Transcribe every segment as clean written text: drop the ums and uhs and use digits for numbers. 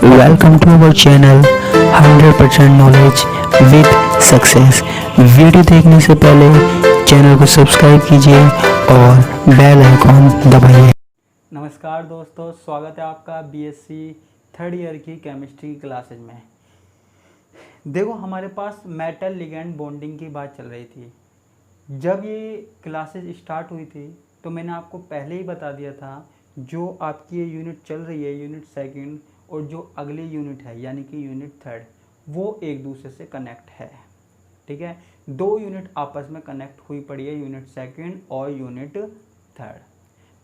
Welcome to our channel 100% knowledge with success. Video देखने से पहले चैनल को सब्सक्राइब कीजिए और बेल आइकॉन दबाइए। नमस्कार दोस्तों, स्वागत है आपका बीएससी थर्ड ईयर की केमिस्ट्री क्लासेज में। देखो, हमारे पास मेटल लिगेंड बॉन्डिंग की बात चल रही थी। जब ये क्लासेज स्टार्ट हुई थी तो मैंने आपको पहले ही बता दिया था, जो आपकी ये यूनिट चल रही है, यूनिट सेकंड, और जो अगली यूनिट है यानी कि यूनिट थर्ड, वो एक दूसरे से कनेक्ट है। ठीक है, दो यूनिट आपस में कनेक्ट हुई पड़ी है, यूनिट सेकंड और यूनिट थर्ड।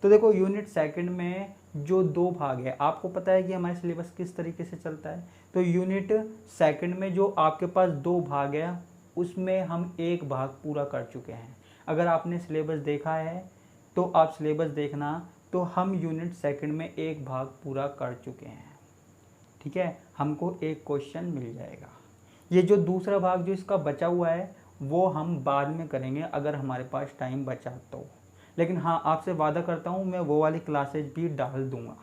तो देखो, यूनिट सेकंड में जो दो भाग है, आपको पता है कि हमारे सिलेबस किस तरीके से चलता है। तो यूनिट सेकंड में जो आपके पास दो भाग है, उसमें हम एक भाग पूरा कर चुके हैं। अगर आपने सिलेबस देखा है तो आप सिलेबस देखना, तो हम यूनिट सेकंड में एक भाग पूरा कर चुके हैं। ठीक है, हमको एक क्वेश्चन मिल जाएगा। ये जो दूसरा भाग जो इसका बचा हुआ है, वो हम बाद में करेंगे अगर हमारे पास टाइम बचा तो। लेकिन हाँ, आपसे वादा करता हूँ, मैं वो वाली क्लासेज भी डाल दूँगा,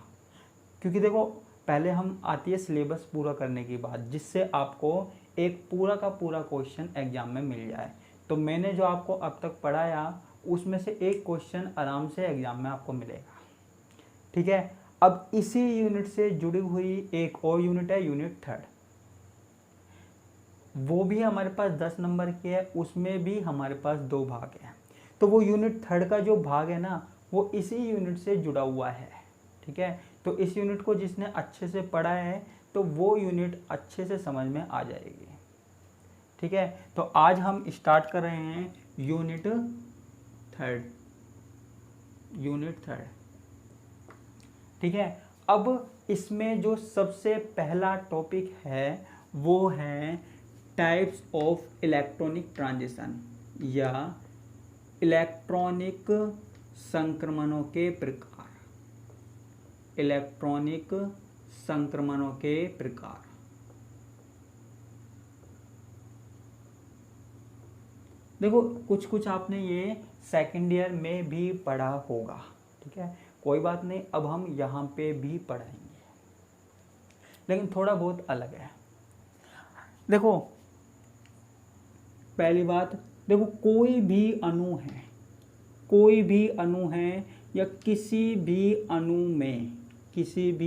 क्योंकि देखो, पहले हम आती है सिलेबस पूरा करने की बात, जिससे आपको एक पूरा का पूरा क्वेश्चन एग्जाम में मिल जाए। तो मैंने जो आपको अब तक पढ़ाया, उसमें से एक क्वेश्चन आराम से एग्जाम में आपको मिलेगा। ठीक है, अब इसी यूनिट से जुड़ी हुई एक और यूनिट है, यूनिट थर्ड। वो भी हमारे पास 10 नंबर की है, उसमें भी हमारे पास दो भाग हैं। तो वो यूनिट थर्ड का जो भाग है ना, वो इसी यूनिट से जुड़ा हुआ है। ठीक है, तो इस यूनिट को जिसने अच्छे से पढ़ा है, तो वो यूनिट अच्छे से समझ में आ जाएगी। ठीक है, तो आज हम स्टार्ट कर रहे हैं यूनिट थर्ड। ठीक है, अब इसमें जो सबसे पहला टॉपिक है, वो है टाइप्स ऑफ इलेक्ट्रॉनिक ट्रांजिशन, या इलेक्ट्रॉनिक संक्रमणों के प्रकार। इलेक्ट्रॉनिक संक्रमणों के प्रकार। देखो, कुछ कुछ आपने ये सेकेंड ईयर में भी पढ़ा होगा। ठीक है, कोई बात नहीं, अब हम यहाँ पे भी पढ़ाएंगे, लेकिन थोड़ा बहुत अलग है। देखो, पहली बात, देखो, कोई भी अणु है या किसी भी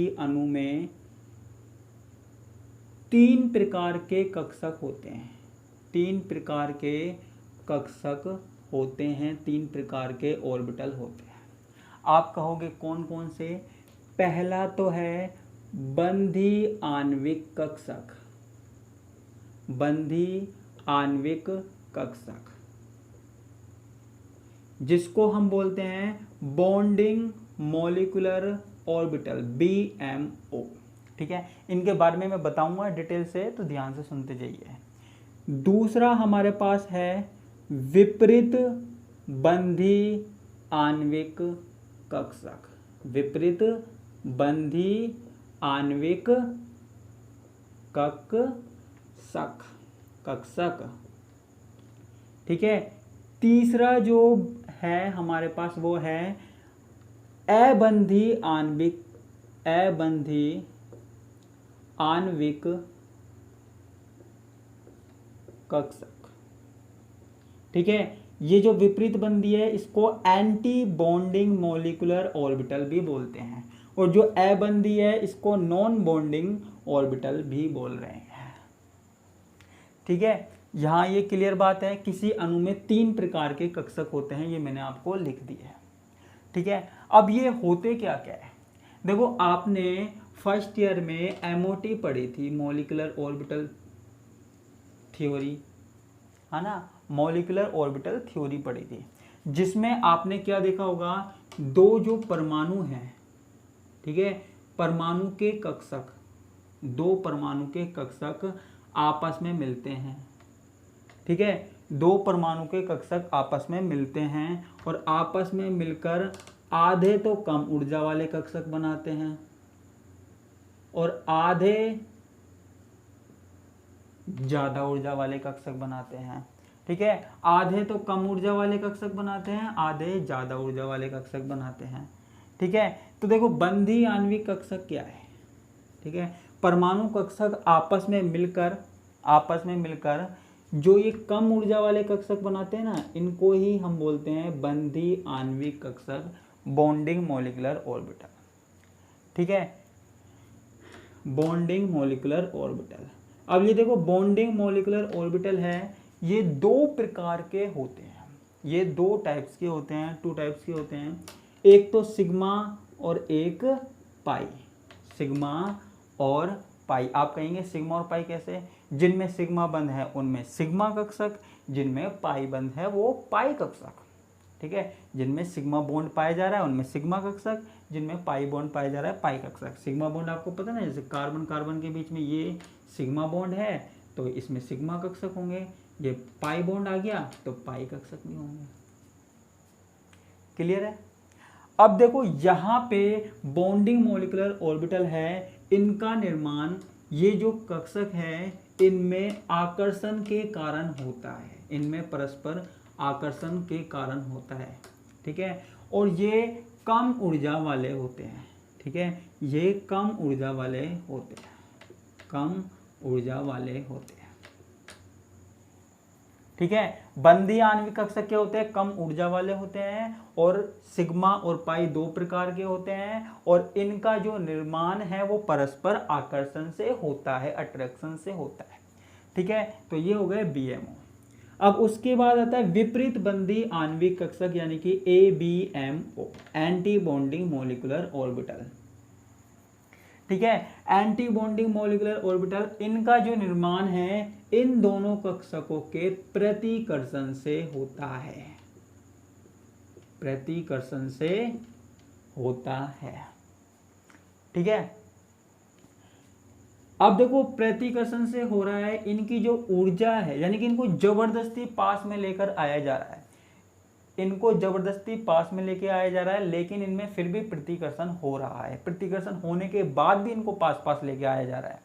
अणु में तीन प्रकार के कक्षक होते हैं। तीन प्रकार के कक्षक होते हैं, तीन प्रकार के ऑर्बिटल होते हैं। आप कहोगे कौन कौन से? पहला तो है बंधी आणविक कक्षक। बंधी आणविक कक्षक, जिसको हम बोलते हैं बॉन्डिंग मॉलिक्यूलर ऑर्बिटल, BMO। ठीक है, इनके बारे में मैं बताऊंगा डिटेल से, तो ध्यान से सुनते जाइए। दूसरा हमारे पास है विपरीत बंधी आणविक कक्षक। विपरीत बंधी आणविक कक्षक। ठीक है, तीसरा जो है हमारे पास, वो है अबंधी आणविक कक्षक। ठीक है, ये जो विपरीत बंधी है, इसको एंटी बॉन्डिंग मॉलिक्यूलर ऑर्बिटल भी बोलते हैं, और जो अबंधी है, इसको नॉन बॉन्डिंग ऑर्बिटल भी बोल रहे हैं। ठीक है, यहाँ ये क्लियर बात है, किसी अणु में तीन प्रकार के कक्षक होते हैं, ये मैंने आपको लिख दिया है। ठीक है, अब ये होते क्या क्या है? देखो, आपने फर्स्ट ईयर में MOT पढ़ी थी, मॉलिक्यूलर ऑर्बिटल थ्योरी, है ना? मॉलिक्यूलर ऑर्बिटल थ्योरी पढ़ी थी, जिसमें आपने क्या देखा होगा, दो जो परमाणु हैं, ठीक है, परमाणु के कक्षक, दो परमाणु के कक्षक आपस में मिलते हैं। ठीक है, दो परमाणु के कक्षक आपस में मिलते हैं, और आपस में मिलकर आधे तो कम ऊर्जा वाले कक्षक बनाते हैं, और आधे ज्यादा ऊर्जा वाले कक्षक बनाते हैं। ठीक है, आधे तो कम ऊर्जा वाले कक्षक बनाते हैं, आधे ज्यादा ऊर्जा वाले कक्षक बनाते हैं। ठीक है, तो देखो, बंधी आणविक कक्षक क्या है? ठीक है, परमाणु कक्षक आपस में मिलकर जो ये कम ऊर्जा वाले कक्षक बनाते हैं ना, इनको ही हम बोलते हैं बंधी आणविक कक्षक, बॉन्डिंग मॉलिक्यूलर ऑर्बिटल। ठीक है, बॉन्डिंग मॉलिक्यूलर ऑर्बिटल। अब ये देखो बॉन्डिंग मॉलिक्यूलर ऑर्बिटल है, ये दो प्रकार के होते हैं, ये दो टाइप्स के होते हैं, 2 टाइप्स के होते हैं। एक तो सिग्मा और एक पाई, सिग्मा और पाई। आप कहेंगे सिग्मा और पाई कैसे? जिनमें सिग्मा बंध है उनमें सिग्मा कक्षक, जिनमें पाई बंध है वो पाई कक्षक। ठीक है, जिनमें सिग्मा बॉन्ड पाया जा रहा है उनमें सिग्मा कक्षक, जिनमें पाई बॉन्ड पाया जा रहा है पाई कक्षक। सिग्मा बॉन्ड आपको पता ना, जैसे कार्बन कार्बन के बीच में ये सिग्मा बॉन्ड है तो इसमें सिग्मा कक्षक होंगे, ये पाई बॉन्ड आ गया तो पाई कक्षक भी होंगे। क्लियर है? अब देखो यहाँ पे बॉन्डिंग मॉलिक्यूलर ऑर्बिटल है, इनका निर्माण, ये जो कक्षक है इनमें आकर्षण के कारण होता है, इनमें परस्पर आकर्षण के कारण होता है। ठीक है, और ये कम ऊर्जा वाले होते हैं। ठीक है, ये कम ऊर्जा वाले होते हैं, कम ऊर्जा वाले होते हैं। ठीक है, बंधी आणविक कक्षक क्या होते हैं? कम ऊर्जा वाले होते हैं, और सिग्मा और पाई 2 प्रकार के होते हैं, और इनका जो निर्माण है वो परस्पर आकर्षण से होता है, अट्रैक्शन से होता है। ठीक है, तो ये हो गए BMO। अब उसके बाद आता है विपरीत बंधी आणविक कक्षक यानी कि ABMO, anti bonding molecular orbital. ठीक है, एंटी बॉन्डिंग मॉलिक्यूलर ऑर्बिटल, इनका जो निर्माण है इन दोनों कक्षकों के प्रतिकर्षण से होता है, प्रतिकर्षण से होता है। ठीक है, अब देखो प्रतिकर्षण से हो रहा है, इनकी जो ऊर्जा है यानी कि इनको जबरदस्ती पास में लेकर आया जा रहा है, इनको जबरदस्ती पास में लेके आया जा रहा है, लेकिन इनमें फिर भी प्रतिकर्षण हो रहा है, प्रतिकर्षण होने के बाद भी इनको पास पास लेके आया जा रहा है।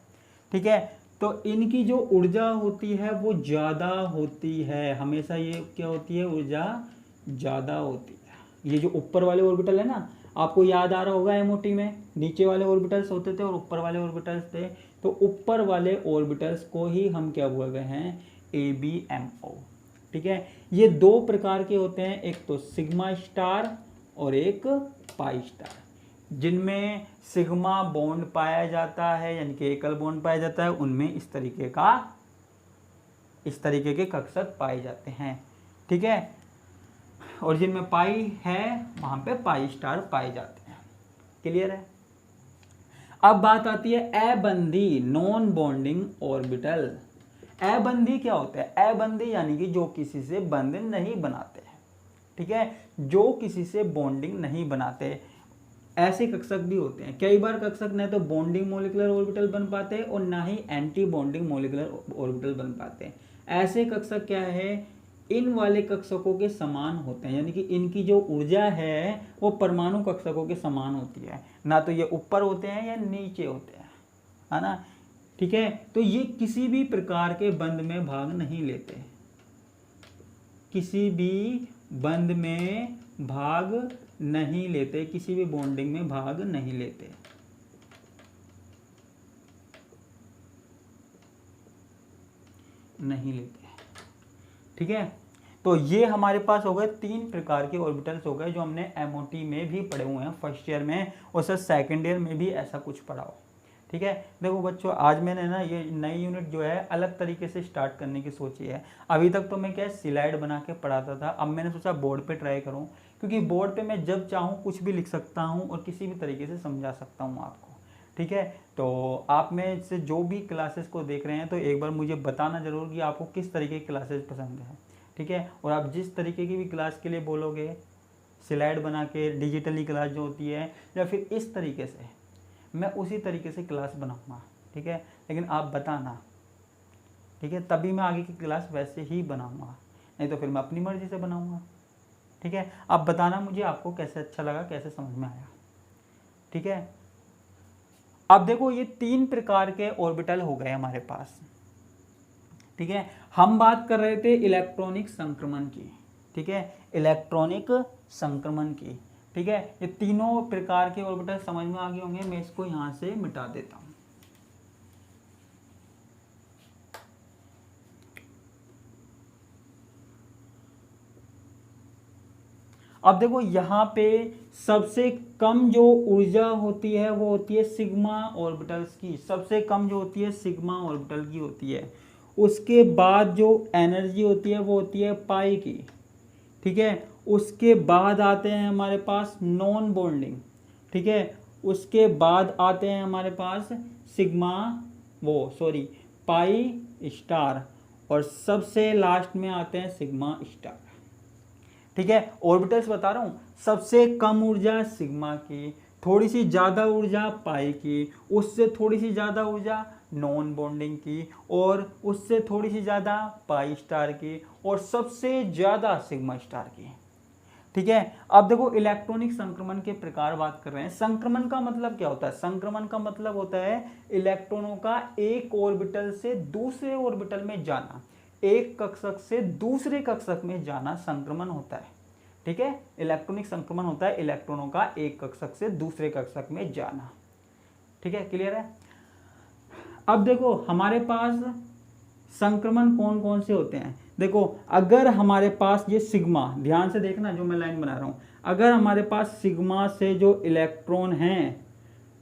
ठीक है, तो इनकी जो ऊर्जा होती है वो ज़्यादा होती है, हमेशा ये क्या होती है? ऊर्जा ज़्यादा होती है। ये जो ऊपर वाले ऑर्बिटल है ना, आपको याद आ रहा होगा MOT में नीचे वाले ऑर्बिटल्स होते थे और ऊपर वाले ऑर्बिटल्स थे, तो ऊपर वाले ऑर्बिटल्स को ही हम क्या बोल रहे हैं? ABMO। ठीक है, ये 2 प्रकार के होते हैं, एक तो सिग्मा स्टार और एक पाई स्टार, जिनमें सिग्मा बॉन्ड पाया जाता है यानी कि एकल बॉन्ड पाया जाता है, उनमें इस तरीके के कक्षक पाए जाते हैं। ठीक है, और जिनमें पाई है वहां पे पाई स्टार पाए जाते हैं। क्लियर है? अब बात आती है अबंधी, नॉन बॉन्डिंग ऑर्बिटल। अबंधी क्या होता है? अबंधी यानी कि जो किसी से बंध नहीं बनाते हैं। ठीक है, जो किसी से बॉन्डिंग नहीं बनाते, ऐसे कक्षक भी होते हैं। कई बार कक्षक न तो बॉन्डिंग मॉलिक्यूलर ऑर्बिटल बन पाते हैं और ना ही एंटी बॉन्डिंग मॉलिक्यूलर ऑर्बिटल बन पाते हैं। ऐसे कक्षक क्या है? इन वाले कक्षकों के समान होते हैं, यानी कि इनकी जो ऊर्जा है वो परमाणु कक्षकों के समान होती है, ना तो ये ऊपर होते हैं या नीचे होते हैं, है ना। ठीक है, तो ये किसी भी प्रकार के बंध में भाग नहीं लेते, किसी भी बंध में भाग नहीं लेते, किसी भी बॉन्डिंग में भाग नहीं लेते। नहीं लेते। ठीक है, तो ये हमारे पास हो गए 3 प्रकार के ऑर्बिटल्स हो गए जो हमने MOT में भी पढ़े हुए हैं फर्स्ट ईयर में, और सर सेकेंड ईयर में भी ऐसा कुछ पढ़ा हो। ठीक है, देखो बच्चों, आज मैंने ना ये नई यूनिट जो है अलग तरीके से स्टार्ट करने की सोची है। अभी तक तो मैं क्या स्लाइड बना के पढ़ाता था, अब मैंने सोचा बोर्ड पे ट्राई करूं, क्योंकि बोर्ड पे मैं जब चाहूं कुछ भी लिख सकता हूं और किसी भी तरीके से समझा सकता हूं आपको। ठीक है, तो आप में से जो भी क्लासेस को देख रहे हैं तो एक बार मुझे बताना जरूर कि आपको किस तरीके की क्लासेस पसंद है। ठीक है, और आप जिस तरीके की भी क्लास के लिए बोलोगे, स्लाइड बना के डिजिटली क्लास जो होती है या फिर इस तरीके से, मैं उसी तरीके से क्लास बनाऊंगा। ठीक है, लेकिन आप बताना, ठीक है, तभी मैं आगे की क्लास वैसे ही बनाऊंगा, नहीं तो फिर मैं अपनी मर्जी से बनाऊंगा। ठीक है, आप बताना मुझे आपको कैसे अच्छा लगा, कैसे समझ में आया। ठीक है, अब देखो ये 3 प्रकार के ऑर्बिटल हो गए हमारे पास। ठीक है, हम बात कर रहे थे इलेक्ट्रॉनिक संक्रमण की। ठीक है, इलेक्ट्रॉनिक संक्रमण की। ठीक है, ये तीनों प्रकार के ऑर्बिटल समझ में आ गए होंगे। मैं इसको यहाँ से मिटा देता हूँ। अब देखो यहाँ पे सबसे कम जो ऊर्जा होती है वो होती है सिग्मा ऑर्बिटल्स की, सबसे कम जो होती है सिग्मा ऑर्बिटल की होती है। उसके बाद जो एनर्जी होती है वो होती है पाई की, ठीक है। उसके बाद आते हैं हमारे पास नॉन बॉन्डिंग, ठीक है। उसके बाद आते हैं हमारे पास सिग्मा पाई स्टार, और सबसे लास्ट में आते हैं सिग्मा स्टार, ठीक है। ऑर्बिटल्स बता रहा हूँ, सबसे कम ऊर्जा सिग्मा की, थोड़ी सी ज़्यादा ऊर्जा पाई की, उससे थोड़ी सी ज़्यादा ऊर्जा नॉन बॉन्डिंग की, और उससे थोड़ी सी ज़्यादा पाई स्टार की, और सबसे ज़्यादा सिग्मा स्टार की, ठीक है। अब देखो इलेक्ट्रॉनिक संक्रमण के प्रकार बात कर रहे हैं। संक्रमण का मतलब क्या होता है? संक्रमण का मतलब होता है इलेक्ट्रॉनों का एक ऑर्बिटल से दूसरे ऑर्बिटल में जाना, एक कक्षक से दूसरे कक्षक में जाना संक्रमण होता है, ठीक है। इलेक्ट्रॉनिक संक्रमण होता है इलेक्ट्रॉनों का एक कक्षक से दूसरे कक्षक में जाना, ठीक है। क्लियर है? अब देखो हमारे पास संक्रमण कौन कौन से होते हैं। देखो अगर हमारे पास ये सिग्मा, ध्यान से देखना जो मैं लाइन बना रहा हूं, अगर हमारे पास सिग्मा से जो इलेक्ट्रॉन हैं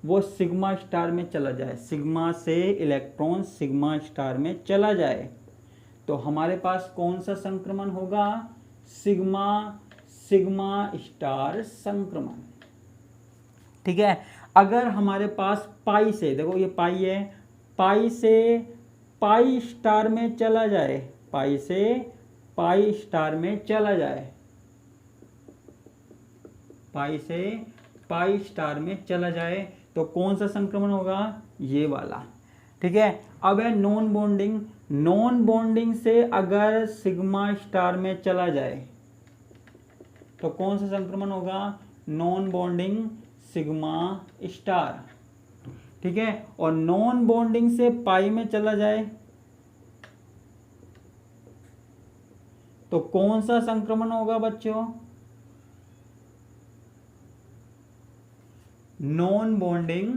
वो सिग्मा स्टार में चला जाए, सिग्मा से इलेक्ट्रॉन सिग्मा स्टार में चला जाए, तो हमारे पास कौन सा संक्रमण होगा? सिग्मा सिग्मा स्टार संक्रमण, ठीक है। अगर हमारे पास पाई से, देखो ये पाई है, पाई से पाई स्टार में चला जाए, पाई से पाई स्टार में चला जाए, पाई से पाई स्टार में चला जाए, तो कौन सा संक्रमण होगा? ये वाला, ठीक है। अब है नॉन बॉन्डिंग, नॉन बॉन्डिंग से अगर सिग्मा स्टार में चला जाए तो कौन सा संक्रमण होगा? नॉन बॉन्डिंग सिग्मा स्टार, ठीक है। और नॉन बॉन्डिंग से पाई में चला जाए तो कौन सा संक्रमण होगा बच्चों? Non bonding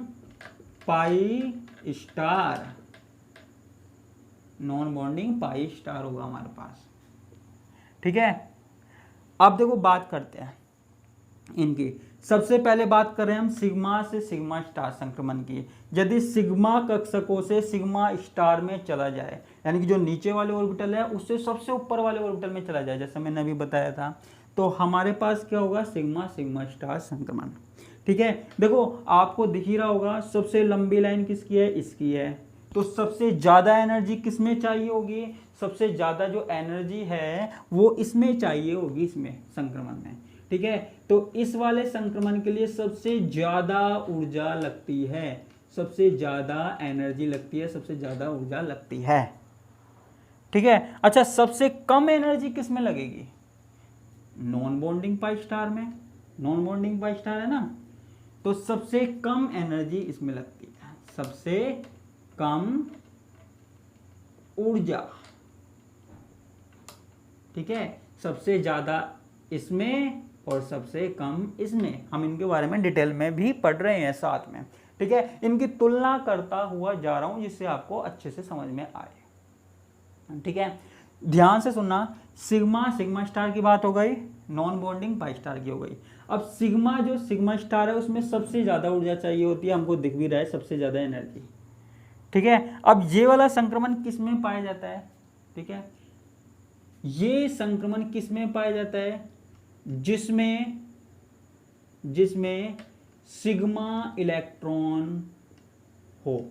pi star, non bonding pi star होगा हमारे पास, ठीक है। अब देखो बात करते हैं इनकी। सबसे पहले बात कर रहे हैं हम सिग्मा से सिग्मा स्टार संक्रमण की। यदि सिग्मा कक्षकों से सिग्मा स्टार में चला जाए, यानी कि जो नीचे वाले ऑर्बिटल है उससे सबसे ऊपर वाले ऑर्बिटल में चला जाए, जैसे मैंने अभी बताया था, तो हमारे पास क्या होगा? सिग्मा सिग्मा स्टार संक्रमण, ठीक है। देखो आपको दिख ही रहा होगा सबसे लंबी लाइन किसकी है? इसकी है। तो सबसे ज़्यादा एनर्जी किसमें चाहिए होगी? सबसे ज़्यादा जो एनर्जी है वो इसमें चाहिए होगी, इसमें संक्रमण में, ठीक है। तो इस वाले संक्रमण के लिए सबसे ज़्यादा ऊर्जा लगती है, सबसे ज़्यादा एनर्जी लगती है, सबसे ज़्यादा ऊर्जा लगती है, ठीक है। अच्छा, सबसे कम एनर्जी किस में लगेगी? नॉन बॉन्डिंग पाई स्टार में, नॉन बॉन्डिंग पाई स्टार है ना, तो सबसे कम एनर्जी इसमें लगती है, सबसे कम ऊर्जा, ठीक है। सबसे ज़्यादा इसमें और सबसे कम इसमें, हम इनके बारे में डिटेल में भी पढ़ रहे हैं साथ में, ठीक है। इनकी तुलना करता हुआ जा रहा हूं जिससे आपको अच्छे से समझ में आए, ठीक है। ध्यान से सुनना, सिग्मा सिग्मा स्टार की बात हो गई, नॉन बॉन्डिंग पाई स्टार की हो गई। अब सिग्मा जो सिग्मा स्टार है उसमें सबसे ज़्यादा ऊर्जा चाहिए होती है, हमको दिख भी रहा है सबसे ज़्यादा एनर्जी, ठीक है। अब ये वाला संक्रमण किस में पाया जाता है? ठीक है, ये संक्रमण किस में पाया जाता है? जिसमें सिग्मा इलेक्ट्रॉन हो,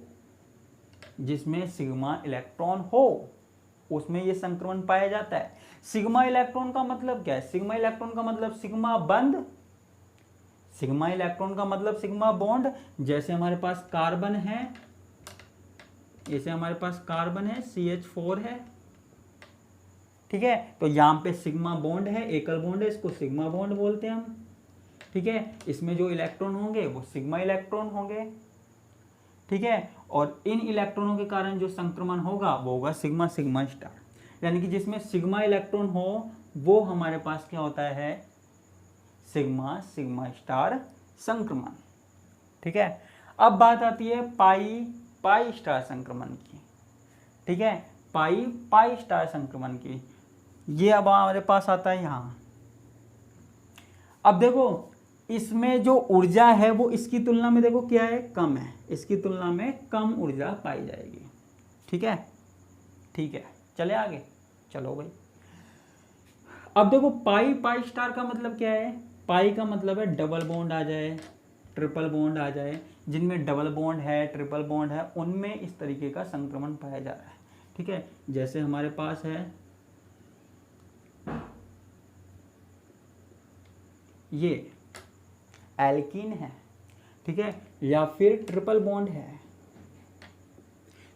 जिसमें सिग्मा इलेक्ट्रॉन हो उसमें ये संक्रमण पाया जाता है। सिग्मा इलेक्ट्रॉन का मतलब क्या है? सिग्मा इलेक्ट्रॉन का मतलब सिग्मा बंध, सिग्मा इलेक्ट्रॉन का मतलब सिग्मा बॉन्ड। जैसे हमारे पास कार्बन है, जैसे हमारे पास कार्बन है, CH4 है, ठीक है। तो यहाँ पे सिग्मा बॉन्ड है, एकल बॉन्ड है, इसको सिग्मा बॉन्ड बोलते हैं हम, ठीक है। इसमें जो इलेक्ट्रॉन होंगे वो सिग्मा इलेक्ट्रॉन होंगे, ठीक है। और इन इलेक्ट्रॉनों के कारण जो संक्रमण होगा वो होगा सिग्मा सिग्मा स्टार, यानी कि जिसमें सिग्मा इलेक्ट्रॉन हो वो हमारे पास क्या होता है? सिग्मा सिग्मा स्टार संक्रमण, ठीक है। अब बात आती है पाई पाई स्टार संक्रमण की, ठीक है, पाई पाई स्टार संक्रमण की। ये अब हमारे पास आता है यहाँ। अब देखो इसमें जो ऊर्जा है वो इसकी तुलना में देखो क्या है, कम है, इसकी तुलना में कम ऊर्जा पाई जाएगी। ठीक है, ठीक है, चले आगे, चलो भाई। अब देखो पाई स्टार का मतलब क्या है, पाई का मतलब है डबल बॉन्ड आ जाए, ट्रिपल बॉन्ड आ जाए, जिनमें डबल बॉन्ड है, ट्रिपल बॉन्ड है, उनमें इस तरीके का संक्रमण पाया जा रहा है। ठीक है, जैसे हमारे पास है ये एल्कीन है, ठीक है, या फिर ट्रिपल बॉन्ड है,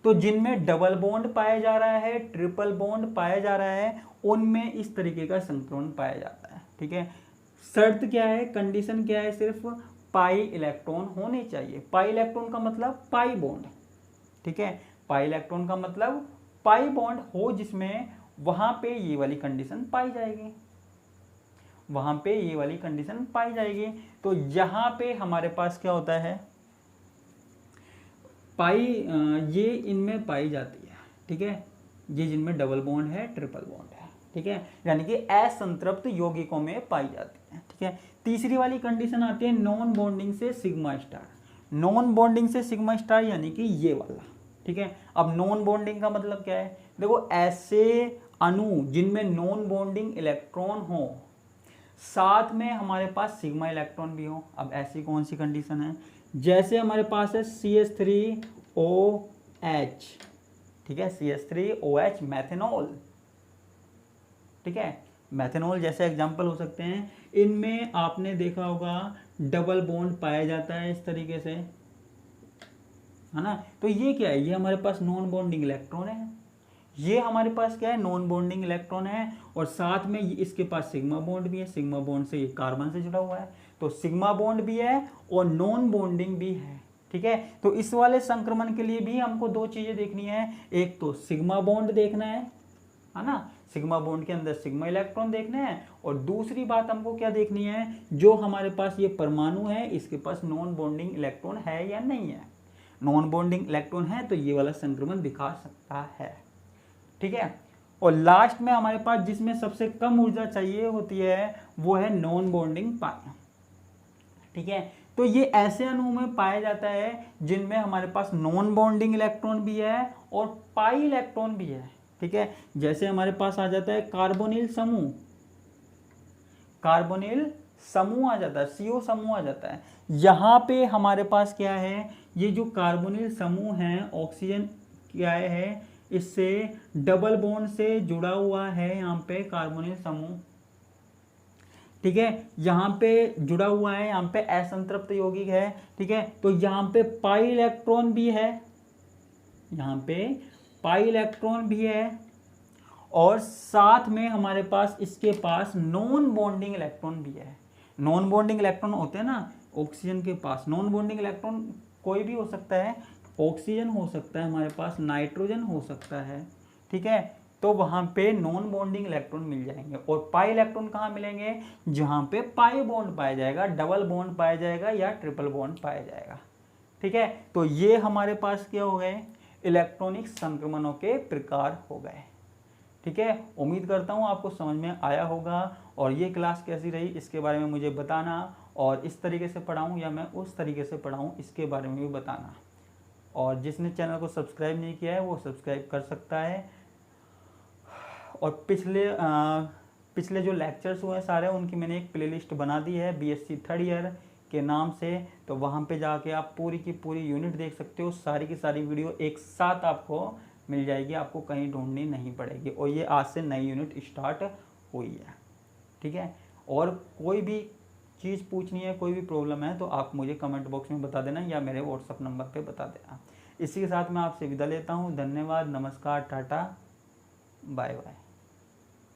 तो जिनमें डबल बॉन्ड पाया जा रहा है, ट्रिपल बॉन्ड पाया जा रहा है, उनमें इस तरीके का संक्रमण पाया जाता है। ठीक है, शर्त क्या है, कंडीशन क्या है, सिर्फ पाई इलेक्ट्रॉन होने चाहिए। पाई इलेक्ट्रॉन का मतलब पाई बॉन्ड, ठीक है, पाई इलेक्ट्रॉन का मतलब पाई बॉन्ड हो जिसमें, वहां पे ये वाली कंडीशन पाई जाएगी, वहां पे ये वाली कंडीशन पाई जाएगी। तो यहां पे हमारे पास क्या होता है, पाई ये इनमें पाई जाती है। ठीक है, ये जिनमें डबल बॉन्ड है, ट्रिपल बॉन्ड है, ठीक है, यानी कि असंतृप्त यौगिकों में पाई जाती है। ठीक है, तीसरी वाली कंडीशन आती है नॉन बॉन्डिंग से सिग्मा स्टार। नॉन बॉन्डिंग से सिग्मा स्टार यानी कि ये वाला। ठीक है, अब नॉन बॉन्डिंग का मतलब क्या है, देखो ऐसे अणु जिनमें नॉन बॉन्डिंग इलेक्ट्रॉन हो, साथ में हमारे पास सिग्मा इलेक्ट्रॉन भी हो। अब ऐसी कौन सी कंडीशन है, जैसे हमारे पास है CH3OH, ठीक है, CH3OH मैथेनॉल। ठीक है, मैथेनॉल जैसे एग्जांपल हो सकते हैं। इनमें आपने देखा होगा डबल बॉन्ड पाया जाता है इस तरीके से, है ना। तो ये क्या है, ये हमारे पास नॉन बॉन्डिंग इलेक्ट्रॉन है, ये हमारे पास क्या है, नॉन बॉन्डिंग इलेक्ट्रॉन है, और साथ में इसके पास सिग्मा बॉन्ड भी है। सिग्मा बॉन्ड से ये कार्बन से जुड़ा हुआ है, तो सिग्मा बॉन्ड भी है और नॉन बॉन्डिंग भी है। ठीक है, तो इस वाले संक्रमण के लिए भी हमको दो चीजें देखनी है, एक तो सिग्मा बॉन्ड देखना है ना, सिग्मा बॉन्ड के अंदर सिग्मा इलेक्ट्रॉन देखने हैं, और दूसरी बात हमको क्या देखनी है, जो हमारे पास ये परमाणु है इसके पास नॉन बॉन्डिंग इलेक्ट्रॉन है या नहीं है। नॉन बॉन्डिंग इलेक्ट्रॉन है तो ये वाला संक्रमण दिखा सकता है। ठीक है, और लास्ट में हमारे पास जिसमें सबसे कम ऊर्जा चाहिए होती है वो है नॉन बॉन्डिंग पाई। ठीक है, तो ये ऐसे अणु में पाया जाता है जिनमें हमारे पास नॉन बॉन्डिंग इलेक्ट्रॉन भी है और पाई इलेक्ट्रॉन भी है। ठीक है, जैसे हमारे पास आ जाता है कार्बोनिल समूह, कार्बोनिल समूह आ जाता है, CO समूह आ जाता है। यहाँ पे हमारे पास क्या है, ये जो कार्बोनिल समूह है, ऑक्सीजन क्या है, इससे डबल बॉन्ड से जुड़ा हुआ है यहाँ पे कार्बोनिल समूह। ठीक है, यहाँ पे जुड़ा हुआ है, यहाँ पे असंतृप्त यौगिक है। ठीक है, तो यहाँ पे पाई इलेक्ट्रॉन भी है, यहाँ पे पाई इलेक्ट्रॉन भी है, और साथ में हमारे पास इसके पास नॉन बॉन्डिंग इलेक्ट्रॉन भी है। नॉन बॉन्डिंग इलेक्ट्रॉन होते हैं ना ऑक्सीजन के पास, नॉन बॉन्डिंग इलेक्ट्रॉन कोई भी हो सकता है, ऑक्सीजन हो सकता है हमारे पास, नाइट्रोजन हो सकता है। ठीक है, तो वहाँ पे नॉन बॉन्डिंग इलेक्ट्रॉन मिल जाएंगे। और पाई इलेक्ट्रॉन कहाँ मिलेंगे, जहाँ पे पाई बॉन्ड पाया जाएगा, डबल बॉन्ड पाया जाएगा या ट्रिपल बॉन्ड पाया जाएगा। ठीक है, तो ये हमारे पास क्या हो गए, इलेक्ट्रॉनिक संक्रमणों के प्रकार हो गए। ठीक है, उम्मीद करता हूँ आपको समझ में आया होगा, और ये क्लास कैसी रही इसके बारे में मुझे बताना, और इस तरीके से पढ़ाऊँ या मैं उस तरीके से पढ़ाऊँ इसके बारे में भी बताना। और जिसने चैनल को सब्सक्राइब नहीं किया है वो सब्सक्राइब कर सकता है। और पिछले जो लेक्चर्स हुए हैं सारे, उनकी मैंने एक प्लेलिस्ट बना दी है BSc थर्ड ईयर के नाम से, तो वहाँ पे जाके आप पूरी की पूरी यूनिट देख सकते हो। सारी की सारी वीडियो एक साथ आपको मिल जाएगी, आपको कहीं ढूंढनी नहीं पड़ेगी। और ये आज से नई यूनिट स्टार्ट हुई है। ठीक है, और कोई भी चीज़ पूछनी है, कोई भी प्रॉब्लम है, तो आप मुझे कमेंट बॉक्स में बता देना या मेरे व्हाट्सअप नंबर पे बता देना। इसी के साथ मैं आपसे विदा लेता हूँ। धन्यवाद, नमस्कार, टाटा, बाय बाय।